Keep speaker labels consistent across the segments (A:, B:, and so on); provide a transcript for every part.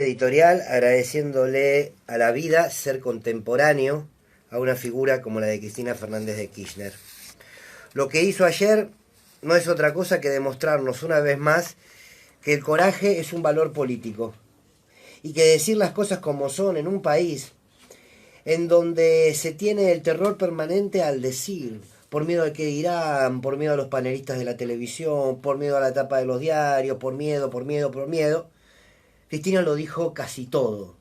A: Editorial agradeciéndole a la vida ser contemporáneo a una figura como la de Cristina Fernández de Kirchner. Lo que hizo ayer no es otra cosa que demostrarnos una vez más que el coraje es un valor político y que decir las cosas como son en un país en donde se tiene el terror permanente al decir, por miedo al que dirán, por miedo a los panelistas de la televisión, por miedo a la tapa de los diarios, por miedo, Cristina lo dijo casi todo,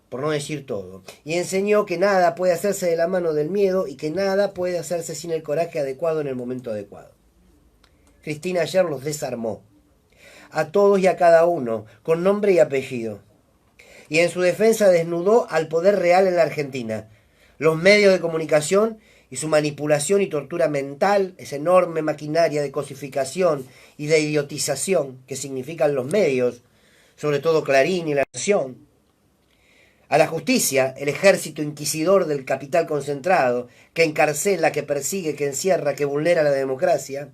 A: por no decir todo, y enseñó que nada puede hacerse de la mano del miedo y que nada puede hacerse sin el coraje adecuado en el momento adecuado. Cristina ayer los desarmó, a todos y a cada uno, con nombre y apellido, y en su defensa desnudó al poder real en la Argentina, los medios de comunicación y su manipulación y tortura mental, esa enorme maquinaria de cosificación y de idiotización que significan los medios, sobre todo Clarín y La Nación, a la justicia, el ejército inquisidor del capital concentrado, que encarcela, que persigue, que encierra, que vulnera la democracia,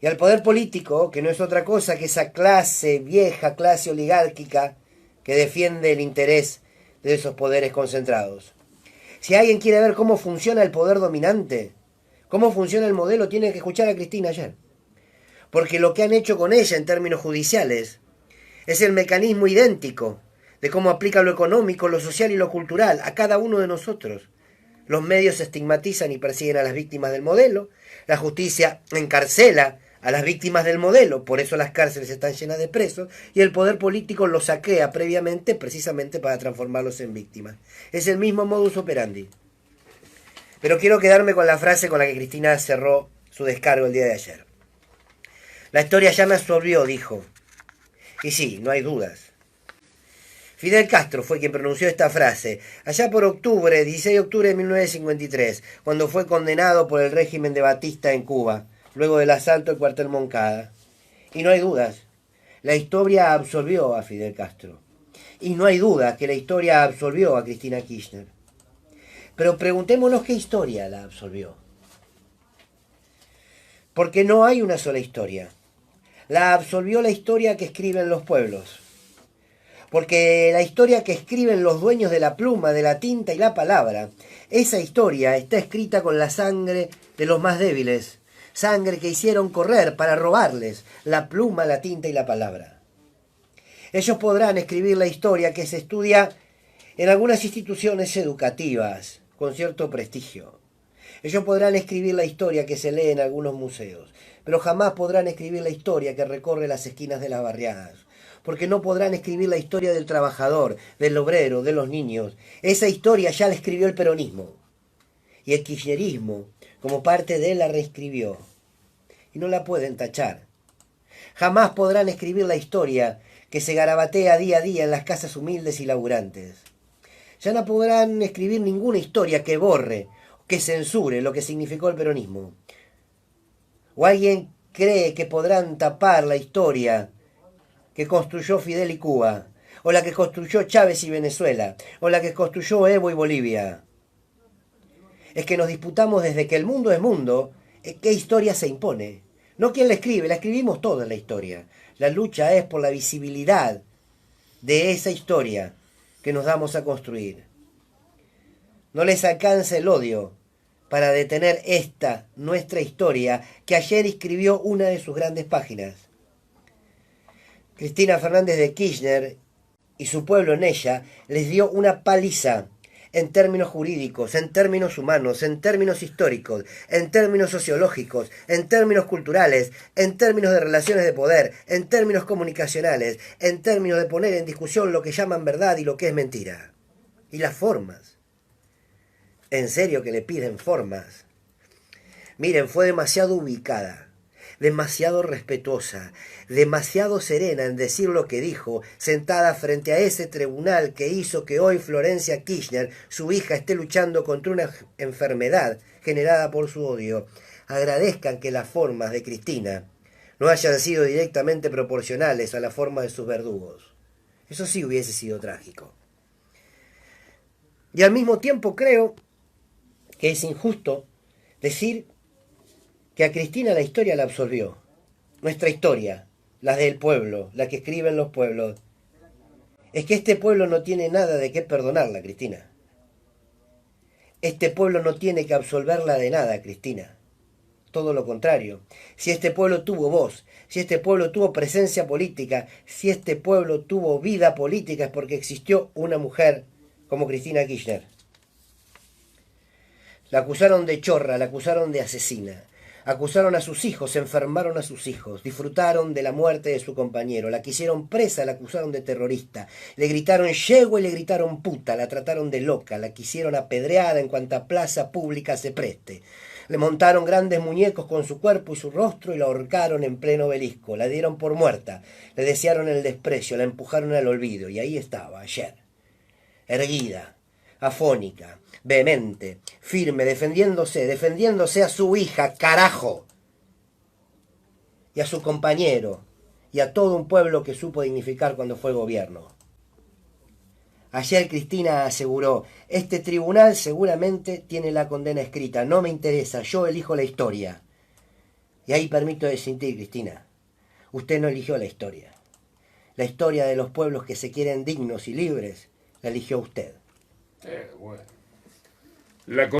A: y al poder político, que no es otra cosa que esa clase, vieja clase oligárquica, que defiende el interés de esos poderes concentrados. Si alguien quiere ver cómo funciona el poder dominante, cómo funciona el modelo, tiene que escuchar a Cristina ayer. Porque lo que han hecho con ella en términos judiciales es el mecanismo idéntico de cómo aplica lo económico, lo social y lo cultural a cada uno de nosotros. Los medios estigmatizan y persiguen a las víctimas del modelo, la justicia encarcela a las víctimas del modelo, por eso las cárceles están llenas de presos, y el poder político los saquea previamente precisamente para transformarlos en víctimas. Es el mismo modus operandi. Pero quiero quedarme con la frase con la que Cristina cerró su descargo el día de ayer. La historia ya me absorbió, dijo. Y sí, no hay dudas. Fidel Castro fue quien pronunció esta frase, allá por octubre, 16 de octubre de 1953, cuando fue condenado por el régimen de Batista en Cuba, luego del asalto al cuartel Moncada. Y no hay dudas, la historia absorbió a Fidel Castro. Y no hay duda que la historia absorbió a Cristina Kirchner. Pero preguntémonos qué historia la absorbió. Porque no hay una sola historia. La absorbió la historia que escriben los pueblos. Porque la historia que escriben los dueños de la pluma, de la tinta y la palabra, esa historia está escrita con la sangre de los más débiles, sangre que hicieron correr para robarles la pluma, la tinta y la palabra. Ellos podrán escribir la historia que se estudia en algunas instituciones educativas, con cierto prestigio. Ellos podrán escribir la historia que se lee en algunos museos, pero jamás podrán escribir la historia que recorre las esquinas de las barriadas, porque no podrán escribir la historia del trabajador, del obrero, de los niños. Esa historia ya la escribió el peronismo, y el kirchnerismo, como parte de él, la reescribió, y no la pueden tachar. Jamás podrán escribir la historia que se garabatea día a día en las casas humildes y laburantes. Ya no podrán escribir ninguna historia que borre, que censure lo que significó el peronismo. ¿O alguien cree que podrán tapar la historia que construyó Fidel y Cuba, o la que construyó Chávez y Venezuela, o la que construyó Evo y Bolivia? Es que nos disputamos desde que el mundo es mundo, qué historia se impone. No quién la escribe, la escribimos toda la historia. La lucha es por la visibilidad de esa historia que nos damos a construir. No les alcanza el odio para detener esta, nuestra historia, que ayer escribió una de sus grandes páginas. Cristina Fernández de Kirchner y su pueblo en ella les dio una paliza en términos jurídicos, en términos humanos, en términos históricos, en términos sociológicos, en términos culturales, en términos de relaciones de poder, en términos comunicacionales, en términos de poner en discusión lo que llaman verdad y lo que es mentira. Y las formas. En serio que le piden formas. Miren, fue demasiado ubicada, demasiado respetuosa, demasiado serena en decir lo que dijo, sentada frente a ese tribunal que hizo que hoy Florencia Kirchner, su hija, esté luchando contra una enfermedad generada por su odio. Agradezcan que las formas de Cristina no hayan sido directamente proporcionales a la forma de sus verdugos. Eso sí hubiese sido trágico. Y al mismo tiempo creo que es injusto decir que a Cristina la historia la absorbió. Nuestra historia, la del pueblo, la que escriben los pueblos. Es que este pueblo no tiene nada de qué perdonarla, Cristina. Este pueblo no tiene que absolverla de nada, Cristina. Todo lo contrario. Si este pueblo tuvo voz, si este pueblo tuvo presencia política, si este pueblo tuvo vida política, es porque existió una mujer como Cristina Kirchner. La acusaron de chorra, la acusaron de asesina. Acusaron a sus hijos, enfermaron a sus hijos, disfrutaron de la muerte de su compañero, la quisieron presa, la acusaron de terrorista, le gritaron yegua y le gritaron puta, la trataron de loca, la quisieron apedreada en cuanta plaza pública se preste. Le montaron grandes muñecos con su cuerpo y su rostro y la ahorcaron en pleno obelisco, la dieron por muerta, le desearon el desprecio, la empujaron al olvido y ahí estaba, ayer, erguida, afónica, vehemente, firme, defendiéndose a su hija, carajo, y a su compañero, y a todo un pueblo que supo dignificar cuando fue gobierno. Ayer Cristina aseguró, este tribunal seguramente tiene la condena escrita, no me interesa, yo elijo la historia. Y ahí permito disentir, Cristina, usted no eligió la historia. La historia de los pueblos que se quieren dignos y libres, la eligió usted.
B: Bueno. La